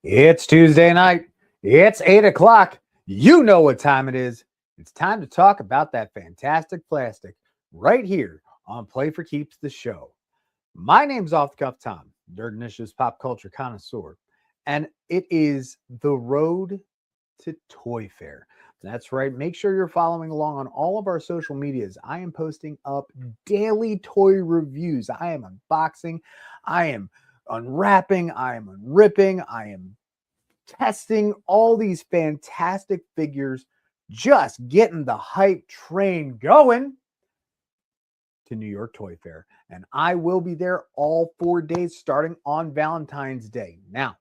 It's Tuesday night. It's 8 o'clock. You know what time it is. It's time to talk about that fantastic plastic right here on Play for Keeps the show. My name's Off the Cuff Tom, Dirt Initiative's pop culture connoisseur, and it is the road to Toy Fair. That's right. Make sure you're following along on all of our social medias. I am posting up daily toy reviews. I am unboxing. I am unwrapping. I am unripping. I am testing all these fantastic figures, just getting the hype train going to New York Toy Fair. And I will be there all 4 days starting on Valentine's Day. Now,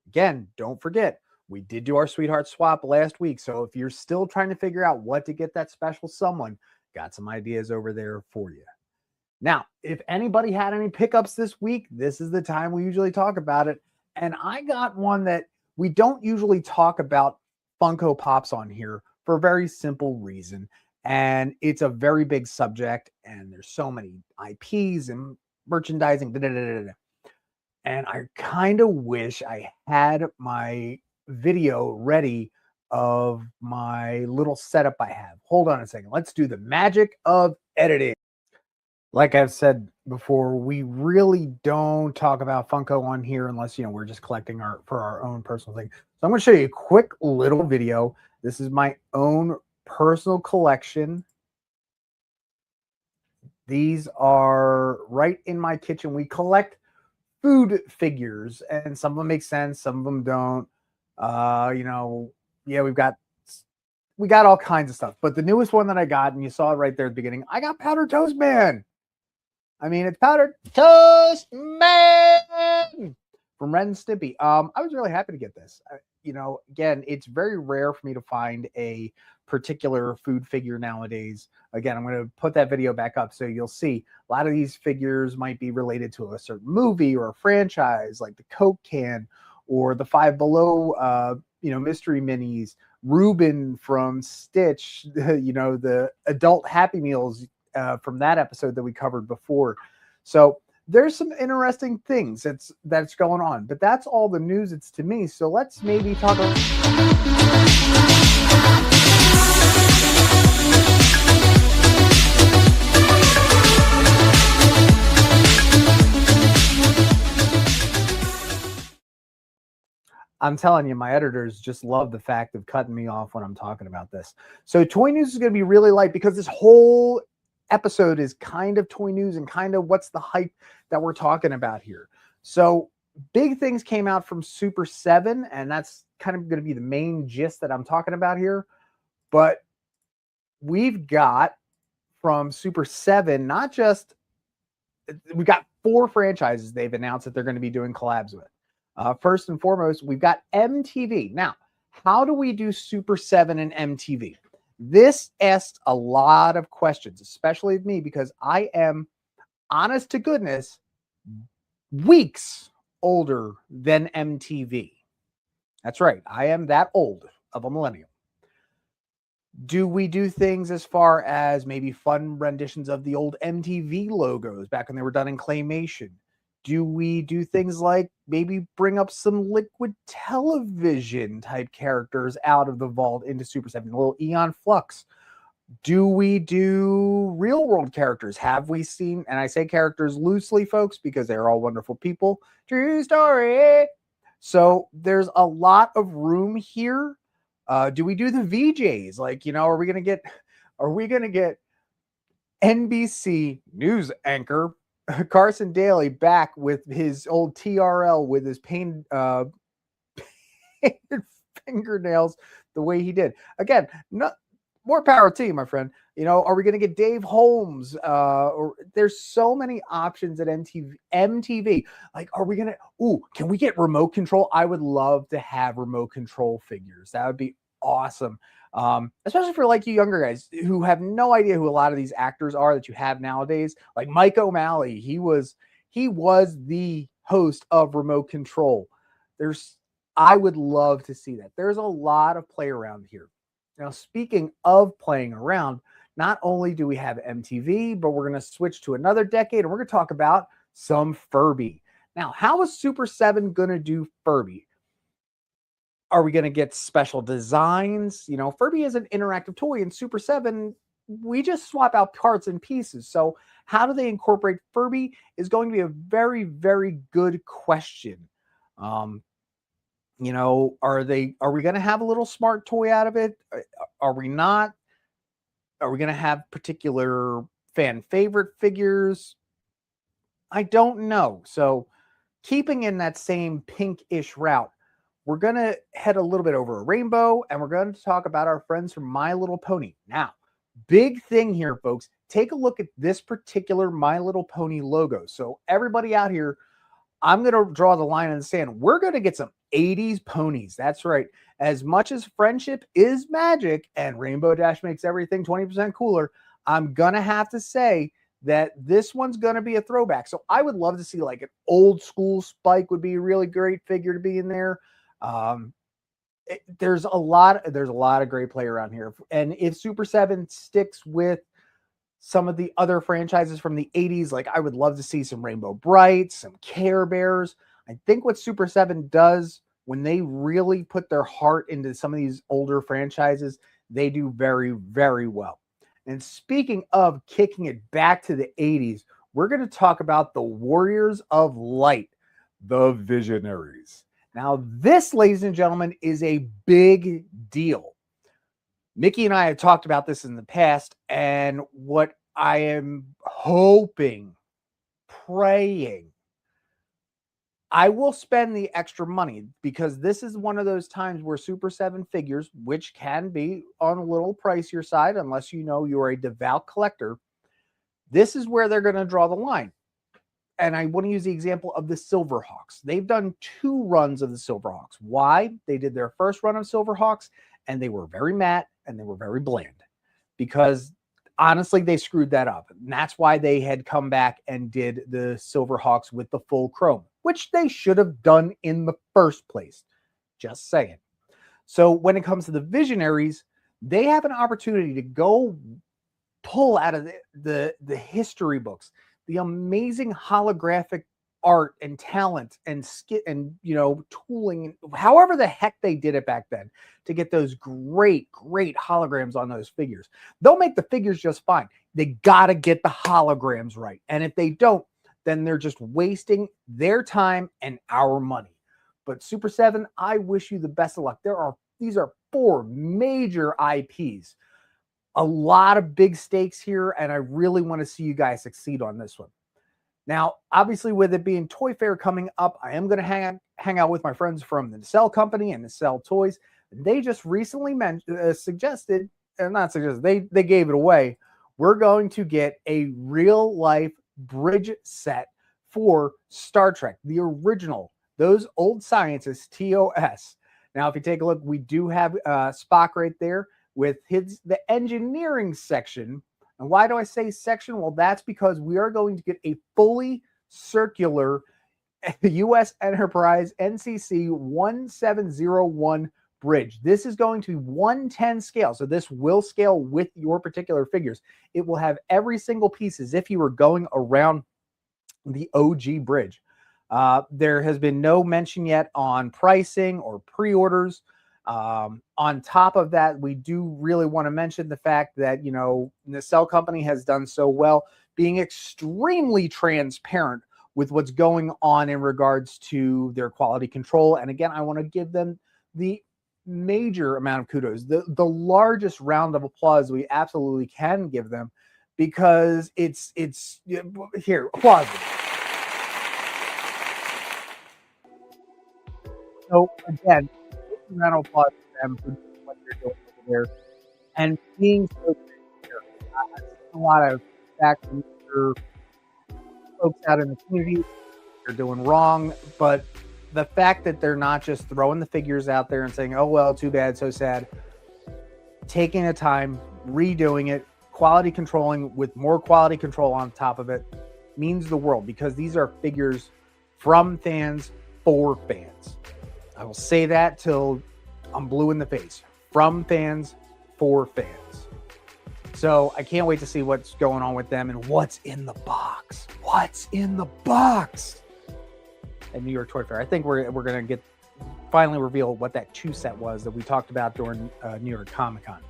again, don't forget, we did do our sweetheart swap last week. So if you're still trying to figure out what to get that special someone, got some ideas over there for you. Now, if anybody had any pickups this week, this is the time we usually talk about it. And I got one that we don't usually talk about Funko Pops on here for a very simple reason. And it's a very big subject, and there's so many IPs and merchandising. And I kind of wish I had my video ready of my little setup I have. Hold on a second. Let's do the magic of editing. Like I've said before, we really don't talk about Funko on here unless, we're just collecting for our own personal thing. So I'm going to show you a quick little video. This is my own personal collection. These are right in my kitchen. We collect food figures, and some of them make sense, some of them don't. Yeah, we got all kinds of stuff. But the newest one that I got, and you saw it right there at the beginning, I got Powdered Toast Man. I mean, it's Powdered Toast Man from Ren and Stimpy. I was really happy to get this. Again, it's very rare for me to find a particular food figure nowadays. Again, I'm going to put that video back up so you'll see a lot of these figures might be related to a certain movie or a franchise, like the Coke can or the Five Below, mystery minis, Reuben from Stitch, the adult Happy Meals from that episode that we covered before. So there's some interesting things that's going on, but that's all the news it's to me. So let's maybe talk about... I'm telling you, my editors just love the fact of cutting me off when I'm talking about this. So toy news is going to be really light because this whole episode is kind of toy news and kind of what's the hype that we're talking about here. So big things came out from Super 7, and that's kind of going to be the main gist that I'm talking about here. But we've got from Super 7, we've got 4 franchises they've announced that they're going to be doing collabs with. First and foremost, we've got MTV. Now, how do we do Super 7 and MTV? This asked a lot of questions, especially of me, because I am, honest to goodness, weeks older than MTV. That's right. I am that old of a millennial. Do we do things as far as maybe fun renditions of the old MTV logos back when they were done in claymation? Do we do things like maybe bring up some Liquid Television type characters out of the vault into Super 7, a little Eon Flux? Do we do real world characters? Have we seen, and I say characters loosely, folks, because they're all wonderful people. True story. So there's a lot of room here. Do we do the VJs? Like, are we going to get NBC news anchor Carson Daly back with his old TRL with his painted fingernails the way he did? Again, more power to you, my friend. Are we going to get Dave Holmes? Or there's so many options at MTV. Like, are we going to, can we get remote control? I would love to have remote control figures. That would be awesome. Especially for like you younger guys who have no idea who a lot of these actors are that you have nowadays. Like Mike O'Malley, he was the host of Remote Control. I would love to see that. There's a lot of play around here. Now, speaking of playing around, not only do we have MTV, but we're going to switch to another decade, and we're going to talk about some Furby. Now, how is Super 7 going to do Furby? Are we going to get special designs? You know, Furby is an interactive toy, and Super 7, we just swap out parts and pieces. So how do they incorporate Furby is going to be a very, very good question. Um, you know, are we going to have a little smart toy out of it? Are we not? Are we going to have particular fan favorite figures? I don't know. So keeping in that same pinkish route, we're going to head a little bit over a rainbow, and we're going to talk about our friends from My Little Pony. Now, big thing here, folks. Take a look at this particular My Little Pony logo. So everybody out here, I'm going to draw the line in the sand. We're going to get some 80s ponies. That's right. As much as friendship is magic and Rainbow Dash makes everything 20% cooler, I'm going to have to say that this one's going to be a throwback. So I would love to see like an old school Spike would be a really great figure to be in there. There's a lot of great play around here. And if Super 7 sticks with some of the other franchises from the 80s, like I would love to see some Rainbow Brights, some Care Bears. I think what Super 7 does when they really put their heart into some of these older franchises, they do very, very well. And speaking of kicking it back to the 80s, we're going to talk about the Warriors of Light, the Visionaries. Now, this, ladies and gentlemen, is a big deal. Mickey and I have talked about this in the past, and what I am hoping, praying, I will spend the extra money, because this is one of those times where Super 7 figures, which can be on a little pricier side unless you know you're a devout collector, this is where they're going to draw the line. And I want to use the example of the Silverhawks. They've done 2 runs of the Silverhawks. Why? They did their first run of Silverhawks, and they were very matte and they were very bland, because honestly, they screwed that up. And that's why they had come back and did the Silverhawks with the full chrome, which they should have done in the first place. Just saying. So when it comes to the Visionaries, they have an opportunity to go pull out of the history books, the amazing holographic art and talent and skit and, you know, tooling, however the heck they did it back then, to get those great holograms on those figures. They'll make the figures just fine. They got to get the holograms right. And if they don't, then they're just wasting their time and our money. But Super 7, I wish you the best of luck. These are 4 major IPs. A lot of big stakes here, and I really want to see you guys succeed on this one. Now, obviously, with it being Toy Fair coming up, I am going to hang out with my friends from the Nacelle Company and Nacelle Toys. They just recently they gave it away. We're going to get a real-life bridge set for Star Trek, the original, those old scientists, TOS. Now, if you take a look, we do have Spock right there with the engineering section. And why do I say section? Well, that's because we are going to get a fully circular U.S. Enterprise NCC 1701 bridge. This is going to be 110 scale. So this will scale with your particular figures. It will have every single piece as if you were going around the OG bridge. There has been no mention yet on pricing or pre-orders. On top of that, we do really want to mention the fact that, you know, the Nacelle Company has done so well being extremely transparent with what's going on in regards to their quality control. And again, I want to give them the major amount of kudos, the largest round of applause we absolutely can give them, because it's here, applause. So again, round of applause for them for what they're doing over there and being so transparent. I've seen a lot of feedback from folks out in the community. They're doing wrong, but the fact that they're not just throwing the figures out there and saying, oh, well, too bad, so sad, taking the time, redoing it, quality controlling with more quality control on top of it means the world, because these are figures from fans for fans. I will say that till I'm blue in the face. From fans for fans. So I can't wait to see what's going on with them and what's in the box. What's in the box at New York Toy Fair? I think we're going to get finally reveal what that 2 set was that we talked about during New York Comic Con.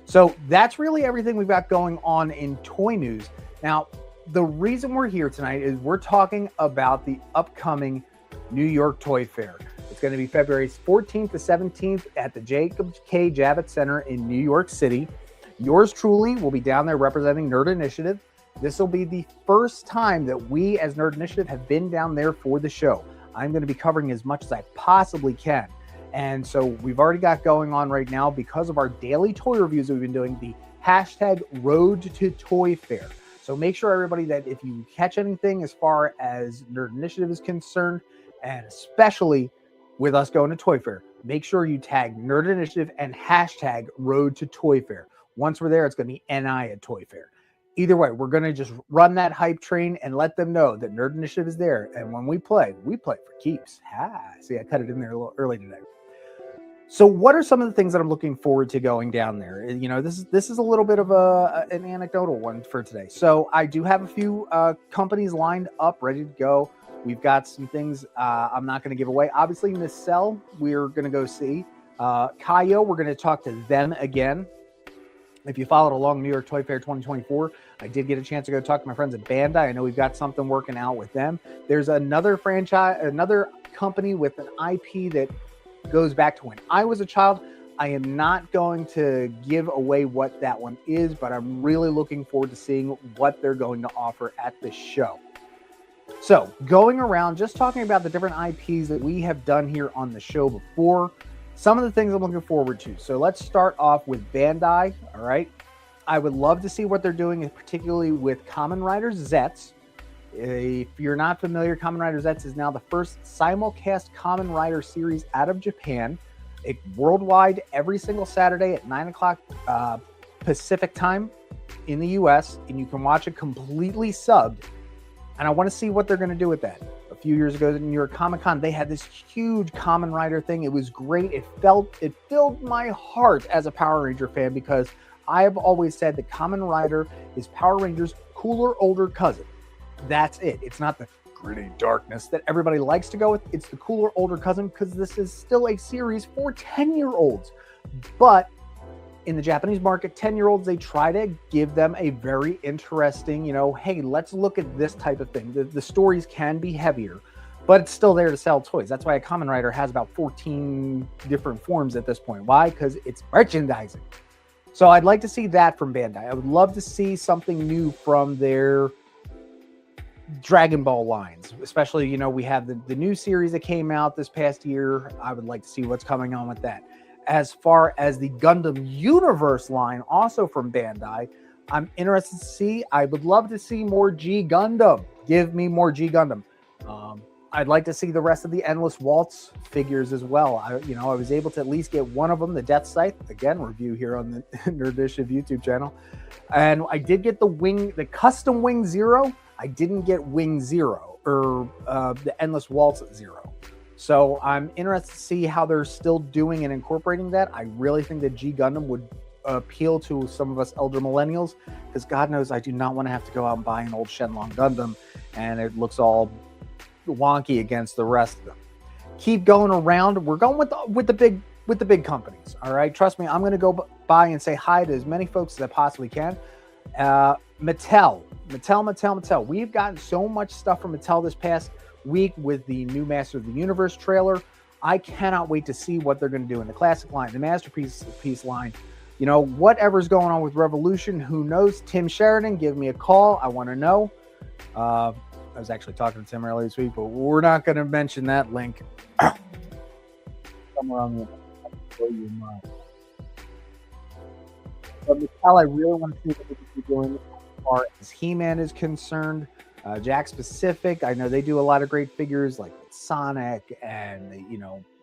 So that's really everything we've got going on in toy news. Now, the reason we're here tonight is we're talking about the upcoming New York Toy Fair. It's going to be February 14th to 17th at the Jacob K. Javits Center in New York City. Yours truly will be down there representing Nerd Initiative. This will be the first time that we as Nerd Initiative have been down there for the show. I'm going to be covering as much as I possibly can. And so we've already got going on right now, because of our daily toy reviews that we've been doing, the hashtag Road to Toy Fair. So make sure, everybody, that if you catch anything as far as Nerd Initiative is concerned, and especially with us going to Toy Fair, make sure you tag Nerd Initiative and hashtag Road to Toy Fair. Once we're there, it's going to be NI at Toy Fair. Either way, we're going to just run that hype train and let them know that Nerd Initiative is there. And when we play for keeps. See, I cut it in there a little early today. So what are some of the things that I'm looking forward to going down there? You know, this is a little bit of an anecdotal one for today. So I do have a few companies lined up, ready to go. We've got some things I'm not going to give away. Obviously, Nacelle, we're going to go see. Kayou, we're going to talk to them again. If you followed along New York Toy Fair 2024, I did get a chance to go talk to my friends at Bandai. I know we've got something working out with them. There's another franchise, another company with an IP that goes back to when I was a child. I am not going to give away what that one is, but I'm really looking forward to seeing what they're going to offer at the show. So going around, just talking about the different IPs that we have done here on the show before, some of the things I'm looking forward to. So let's start off with Bandai. All right. I would love to see what they're doing, particularly with Kamen Rider Zets. If you're not familiar, Kamen Rider Zets is now the first simulcast Kamen Rider series out of Japan. It worldwide every single Saturday at 9 o'clock Pacific time in the US, and you can watch it completely subbed. And I want to see what they're going to do with that. A few years ago at New York Comic Con, they had this huge Kamen Rider thing. It was great. It filled my heart as a Power Ranger fan, because I have always said that Kamen Rider is Power Ranger's cooler older cousin. That's it. It's not the gritty darkness that everybody likes to go with. It's the cooler older cousin, because this is still a series for 10-year-olds. But in the Japanese market, 10-year-olds, they try to give them a very interesting, hey, let's look at this type of thing. The stories can be heavier, but it's still there to sell toys. That's why a Kamen Rider has about 14 different forms at this point. Why? Because it's merchandising. So I'd like to see that from Bandai. I would love to see something new from their Dragon Ball lines, especially, we have the new series that came out this past year. I would like to see what's coming on with that. As far as the Gundam Universe line, also from Bandai, I'm interested to see. I would love to see more G Gundam. Give me more G Gundam. I'd like to see the rest of the Endless Waltz figures as well. I was able to at least get one of them, the Death Scythe, again, review here on the Nerd Initiative YouTube channel. And I did get the custom Wing Zero. I didn't get Wing Zero, or the Endless Waltz Zero. So I'm interested to see how they're still doing and incorporating that. I really think that G Gundam would appeal to some of us elder millennials, because God knows I do not want to have to go out and buy an old Shenlong Gundam and it looks all wonky against the rest of them. Keep going around. We're going with the big companies. All right, trust me, I'm going to go by and say hi to as many folks as I possibly can. Mattel. We've gotten so much stuff from Mattel this past week with the new Master of the Universe trailer. I cannot wait to see what they're going to do in the classic line, the Masterpiece line. Whatever's going on with Revolution, who knows? Tim Sheridan, give me a call. I want to know. I was actually talking to Tim earlier this week, but we're not going to mention that link. Somewhere on the blow your mind. But Mattel, I really want to see what they can be doing as far as He-Man is concerned. Jack Specific, I know they do a lot of great figures like Sonic, and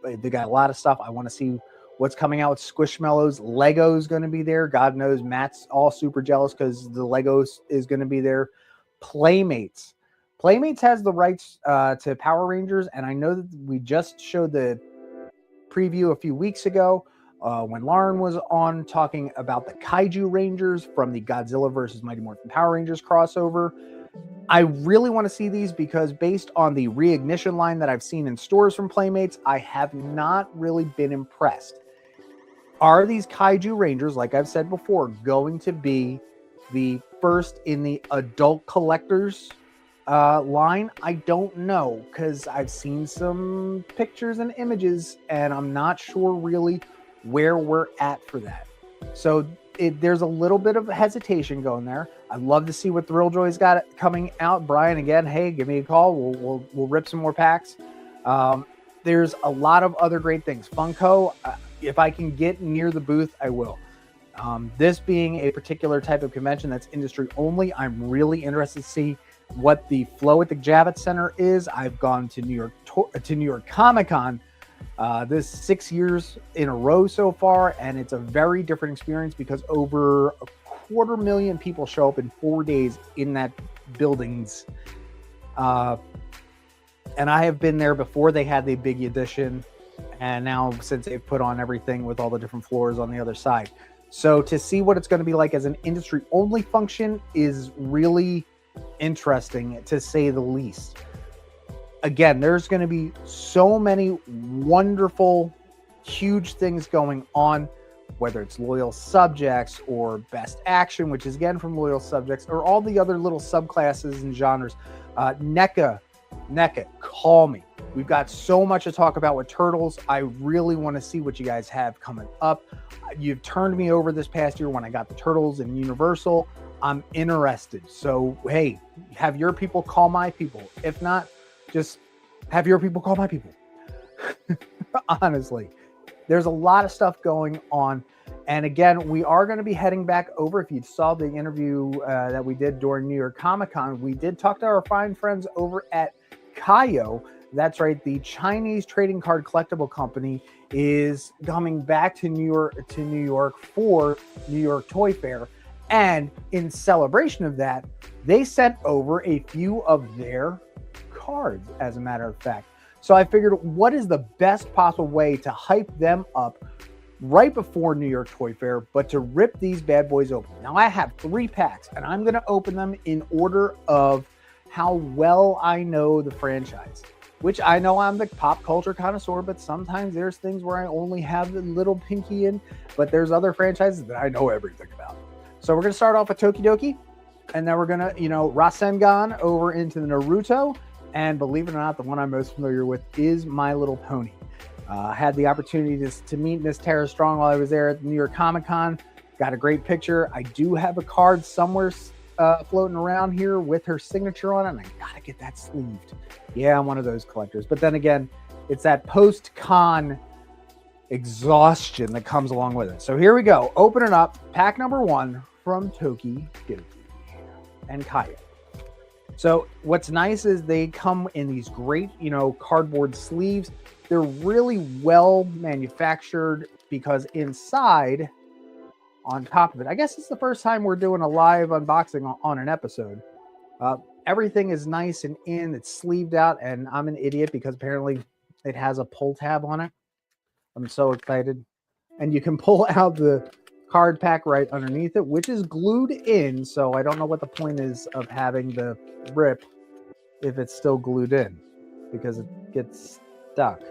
they got a lot of stuff. I want to see what's coming out with Squishmallows. Lego's going to be there. God knows Matt's all super jealous because the Legos is going to be there. Playmates has the rights to Power Rangers, and I know that we just showed the preview a few weeks ago when Lauren was on talking about the Kaiju Rangers from the Godzilla versus Mighty Morphin Power Rangers crossover. I really want to see these because based on the Reignition line that I've seen in stores from Playmates, I have not really been impressed. Are these Kaiju Rangers, like I've said before, going to be the first in the adult collectors line? I don't know, because I've seen some pictures and images and I'm not sure really where we're at for that. So there's a little bit of hesitation going there. I'd love to see what Thrilljoy's got coming out. Brian, again, hey, give me a call. We'll rip some more packs. There's a lot of other great things. Funko, if I can get near the booth, I will. This being a particular type of convention that's industry only, I'm really interested to see what the flow at the Javits Center is. I've gone to New York Comic-Con this 6 years in a row so far, and it's a very different experience because over 250,000 people show up in 4 days in that buildings. And I have been there before they had the big edition, and now since they've put on everything with all the different floors on the other side. So to see what it's going to be like as an industry only function is really interesting, to say the least. Again, there's going to be so many wonderful, huge things going on, whether it's Loyal Subjects or Best Action, which is again from Loyal Subjects, or all the other little subclasses and genres. NECA, call me. We've got so much to talk about with Turtles. I really want to see what you guys have coming up. You've turned me over this past year when I got the Turtles and Universal. I'm interested. So, hey, have your people call my people. If not, just have your people call my people. Honestly, there's a lot of stuff going on. And again, we are going to be heading back over. If you saw the interview that we did during New York Comic-Con, we did talk to our fine friends over at Kayou. That's right. The Chinese trading card collectible company is coming back to New York for New York Toy Fair. And in celebration of that, they sent over a few of their cards, as a matter of fact. So I figured, what is the best possible way to hype them up right before New York Toy Fair, but to rip these bad boys open? Now I have 3 packs, and I'm going to open them in order of how well I know the franchise, which I know I'm the pop culture connoisseur, but sometimes there's things where I only have the little pinky in, but there's other franchises that I know everything about. So we're going to start off with Tokidoki, and then we're going to, Rasengan over into the Naruto. And believe it or not, the one I'm most familiar with is My Little Pony. I had the opportunity to meet Miss Tara Strong while I was there at the New York Comic-Con. Got a great picture. I do have a card somewhere floating around here with her signature on it, and I got to get that sleeved. Yeah, I'm one of those collectors. But then again, it's that post-con exhaustion that comes along with it. So here we go. Open it up. Pack number 1 from Tokidoki and Kayou. So what's nice is they come in these great, cardboard sleeves. They're really well manufactured because inside, on top of it, I guess it's the first time we're doing a live unboxing on an episode. Everything is nice and it's sleeved out, and I'm an idiot because apparently it has a pull tab on it. I'm so excited. And you can pull out the card pack right underneath it, which is glued in. So I don't know what the point is of having the rip if it's still glued in, because it gets stuck.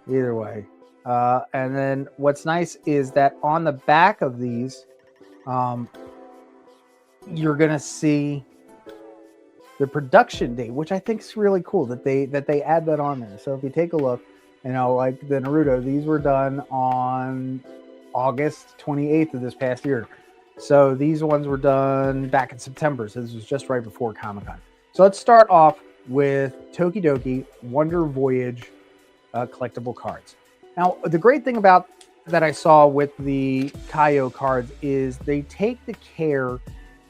Either way. And then what's nice is that on the back of these, you're going to see the production date, which I think is really cool that they add that on there. So if you take a look, like the Naruto, these were done on August 28th of this past year. So these ones were done back in September. So this was just right before Comic-Con. So let's start off with Tokidoki Wonder Voyage collectible cards. Now, the great thing about that I saw with the Kayou cards is they take the care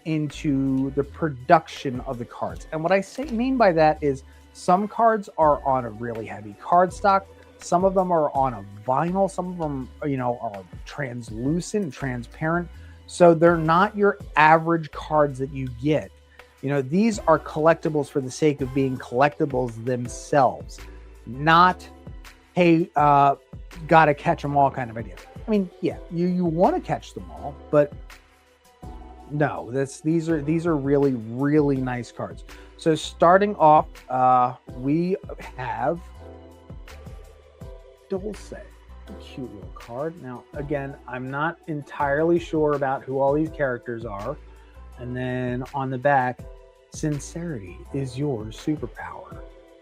into the production of the cards. And what I mean by that is some cards are on a really heavy cardstock. Some of them are on a vinyl. Some of them, are translucent, transparent. So they're not your average cards that you get. These are collectibles for the sake of being collectibles themselves, not, hey, gotta catch them all kind of idea. I mean, yeah, you want to catch them all, but No, these are really, really nice cards. So starting off, we have Dulce, a cute little card. Now, again, I'm not entirely sure about who all these characters are. And then on the back, sincerity is your superpower.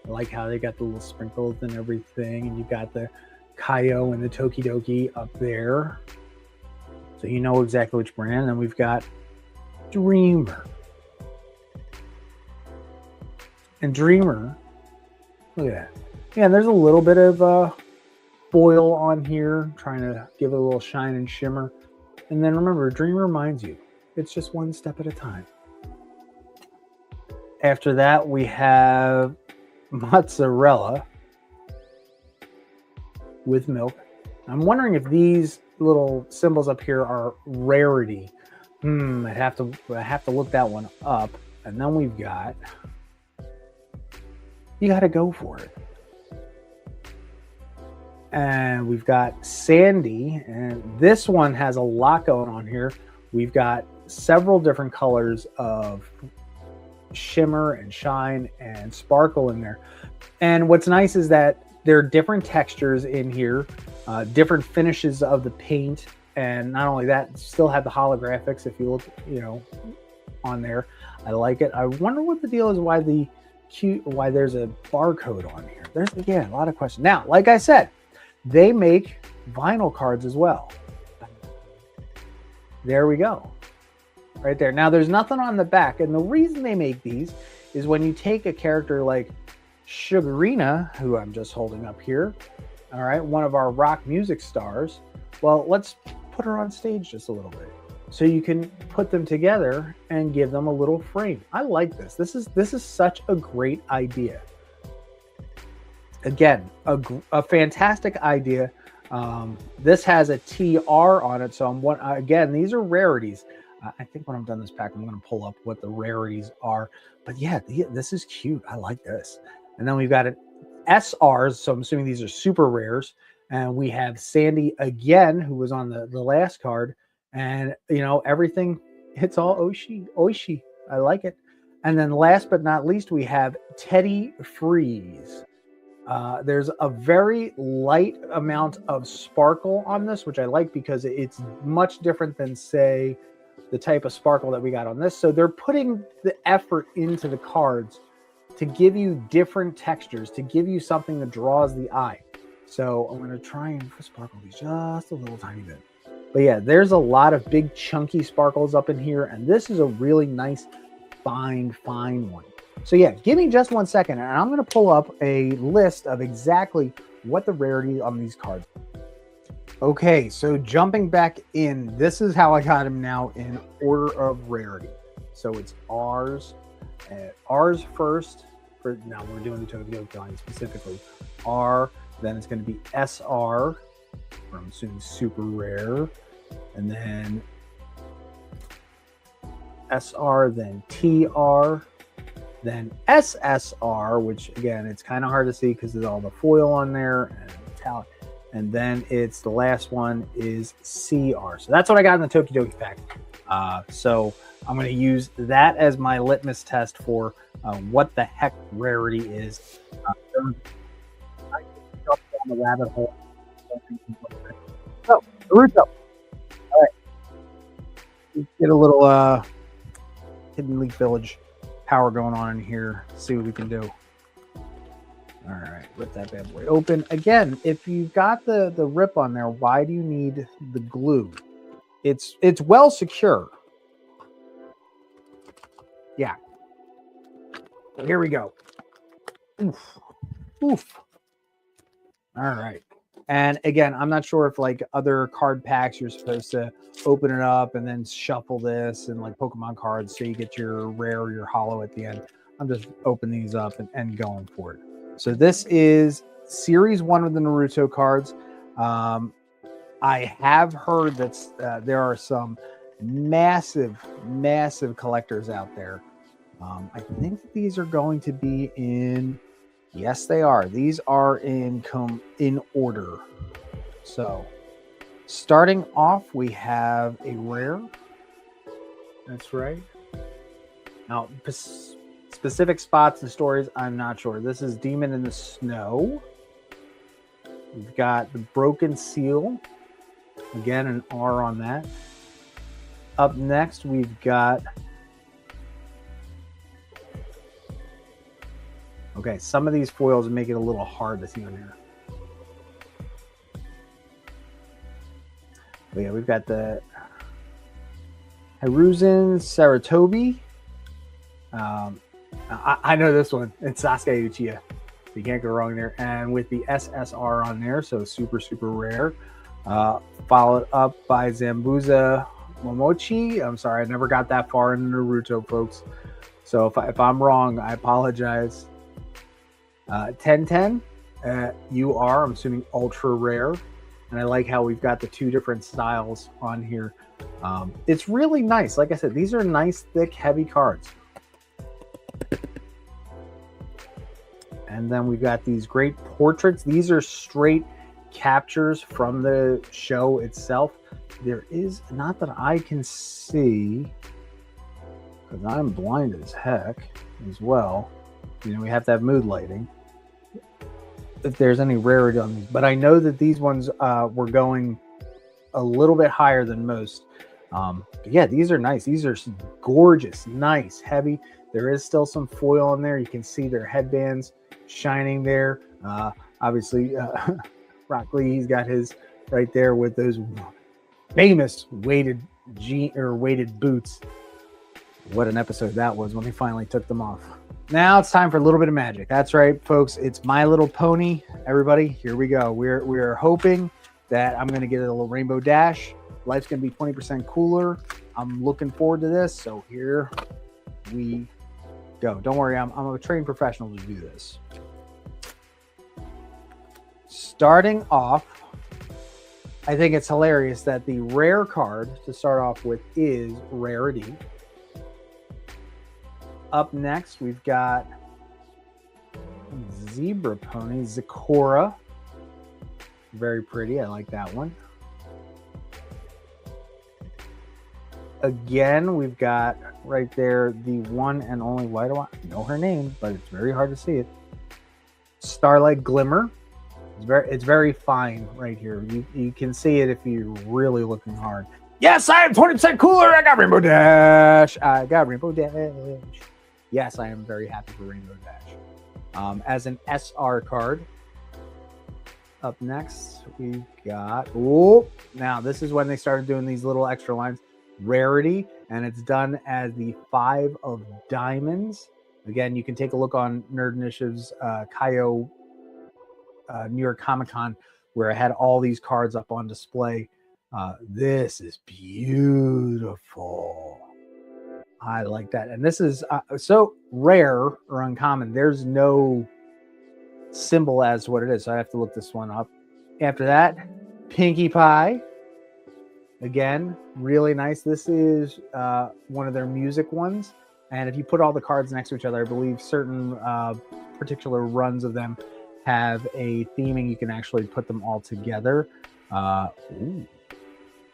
I like how they got the little sprinkles and everything, and you got the Kayou and the Tokidoki up there. So you know exactly which brand. And we've got Dreamer. And Dreamer, look at that. Yeah, there's a little bit of foil on here, trying to give it a little shine and shimmer. And then remember, Dreamer reminds you, it's just one step at a time. After that, we have mozzarella with milk. I'm wondering if these little symbols up here are rarity. I have to look that one up. And then we've got, you got to go for it. And we've got Sandy, and this one has a lot going on here. We've got several different colors of shimmer and shine and sparkle in there. And what's nice is that there are different textures in here, different finishes of the paint. And not only that, still have the holographics if you look, on there. I like it. I wonder what the deal is, why there's a barcode on here. There's, again, a lot of questions. Now, like I said, they make vinyl cards as well. There we go. Right there. Now, there's nothing on the back. And the reason they make these is when you take a character like Sugarina, who I'm just holding up here, all right, one of our rock music stars, well, let's put her on stage just a little bit. So you can put them together and give them a little frame. I like this. This is such a great idea. Again, a fantastic idea. This has a TR on it, so again, these are rarities. I think when I'm done this pack, I'm going to pull up what the rarities are. But yeah, this is cute. I like this. And then we've got an SRs, so I'm assuming these are super rares. And we have Sandy again, who was on the last card. And, everything, it's all Oishi. I like it. And then last but not least, we have Teddy Freeze. There's a very light amount of sparkle on this, which I like because it's much different than, say, the type of sparkle that we got on this. So they're putting the effort into the cards to give you different textures, to give you something that draws the eye. So I'm going to try and sparkle these just a little tiny bit. But yeah, there's a lot of big chunky sparkles up in here. And this is a really nice, fine one. So yeah, give me just 1 second, and I'm going to pull up a list of exactly what the rarity on these cards are. Okay, so jumping back in, this is how I got them now in order of rarity. So it's R's first. Now we're doing the Tokidoki line specifically. R, then it's going to be SR, I'm assuming super rare, and then SR, then TR, then SSR, which again, it's kind of hard to see because there's all the foil on there and metallic. And then it's the last one is CR. So that's what I got in the Tokidoki pack. So I'm going to use that as my litmus test for what the heck rarity is. I jumped down the rabbit hole. Oh, Naruto. All right. Let's get a little Hidden Leaf Village power going on in here. See what we can do. All right, rip that bad boy open. Again, if you've got the rip on there, why do you need the glue? It's well secure. Yeah. Here we go. Oof. Oof. All right. And again, I'm not sure if like other card packs, you're supposed to open it up and then shuffle this and like Pokemon cards so you get your rare or your hollow at the end. I'm just opening these up and going for it. So this is Series 1 of the Naruto cards. I have heard that there are some massive collectors out there. I think that these are going to be in... Yes, they are. These are in order. So, starting off, we have a rare. That's right. Now, specific spots and stories, I'm not sure. This is Demon in the Snow. We've got the Broken Seal. Again, an R on that. Up next, we've got... Okay, some of these foils make it a little hard to see on here. But yeah, we've got the Hiruzen Saratobi. I know this one. It's Sasuke Uchiha. You can't go wrong there. And with the SSR on there, so super, super rare. Followed up by Zambuza Momochi. I'm sorry, I never got that far in Naruto, folks. So if I'm wrong, I apologize. 1010 UR, I'm assuming ultra rare. And I like how we've got the two different styles on here. It's really nice. Like I said, these are nice, thick, heavy cards. And then we've got these great portraits. These are straight captures from the show itself. There is, not that I can see, because I'm blind as heck as well. You know, we have to have mood lighting. If there's any rarity on these. But I know that these ones were going a little bit higher than most. Yeah, these are nice. These are gorgeous, nice, heavy. There is still some foil in there. You can see their headbands shining there. Obviously, Rock Lee, he's got his right there with those famous weighted boots. What an episode that was when they finally took them off. Now it's time for a little bit of magic. That's right, folks. It's My Little Pony. Everybody, here we go. We're hoping that I'm going to get a little Rainbow Dash. Life's going to be 20% cooler. I'm looking forward to this. So here we go. Don't worry, I'm a trained professional to do this. Starting off, I think it's hilarious that the rare card to start off with is Rarity. Up next, we've got Zebra Pony, Zecora. Very pretty. I like that one. Again, we've got right there the one and only, why do I know her name, but it's very hard to see it. Starlight Glimmer. It's very fine right here. You can see it if you're really looking hard. Yes, I am 20% cooler. I got Rainbow Dash. I got Rainbow Dash. Yes, I am very happy for Rainbow Dash. As an SR card. Up next, we've got... Oh, now this is when they started doing these little extra lines. Rarity, and it's done as the 5 of Diamonds. Again, you can take a look on Nerd Initiative's Kayou New York Comic Con, where I had all these cards up on display. This is beautiful. I like that. And this is so rare or uncommon. There's no symbol as to what it is. So I have to look this one up. After that, Pinkie Pie. Again, really nice. This is one of their music ones. And if you put all the cards next to each other, I believe certain particular runs of them have a theming. You can actually put them all together. Ooh.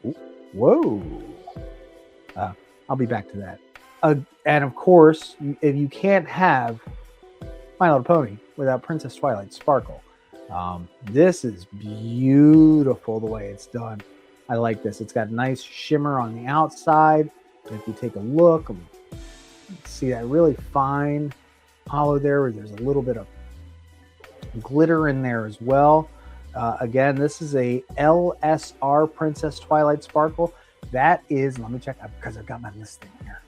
Ooh. Whoa. I'll be back to that. And of course, if you can't have My Little Pony without Princess Twilight Sparkle. This is beautiful the way it's done. I like this. It's got nice shimmer on the outside. If you take a look, see that really fine hollow there where there's a little bit of glitter in there as well. Again, this is a LSR Princess Twilight Sparkle. That is, let me check because I've got my listing here.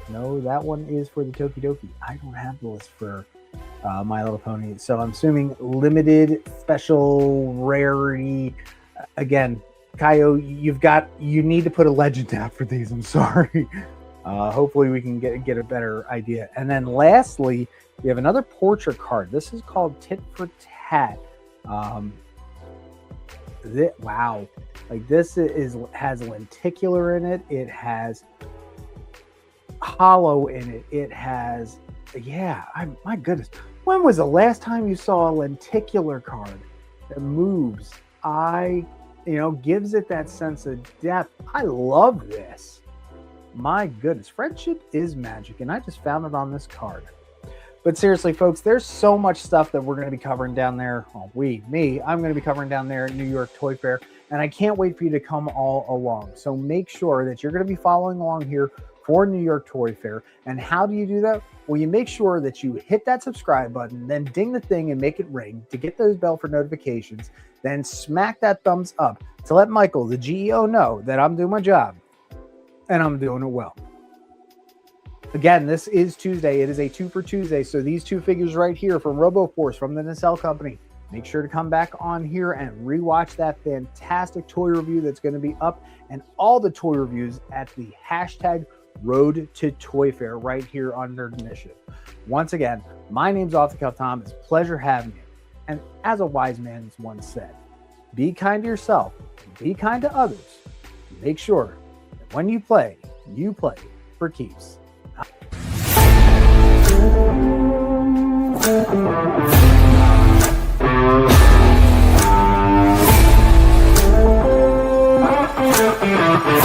No, that one is for the Tokidoki. I don't have the list for My Little Pony. So I'm assuming limited, special, rarity. Again, Kayou, you need to put a legend out for these. I'm sorry. Hopefully we can get a better idea. And then lastly, we have another portrait card. This is called Tit for Tat. Wow. Like this has lenticular in it. It has hollow in it. It has, my goodness. When was the last time you saw a lenticular card that moves? I gives it that sense of depth. I love this. My goodness, friendship is magic, and I just found it on this card. But seriously, folks, there's so much stuff that we're going to be covering down there. I'm going to be covering down there at New York Toy Fair, and I can't wait for you to come all along. So make sure that you're going to be following along here for New York Toy Fair. And how do you do that? Well, you make sure that you hit that subscribe button, then ding the thing and make it ring to get those bell for notifications, then smack that thumbs up to let Michael, the GEO, know that I'm doing my job and I'm doing it well. Again, this is Tuesday. It is a 2 for Tuesday. So these two figures right here from RoboForce from the Nacelle Company, make sure to come back on here and rewatch that fantastic toy review that's going to be up, and all the toy reviews at the hashtag Road to Toy Fair right here on Nerd Initiative. Once again, my name's Off the Cuff Tom. It's a pleasure having you. And as a wise man once said, be kind to yourself, be kind to others. Make sure that when you play for keeps.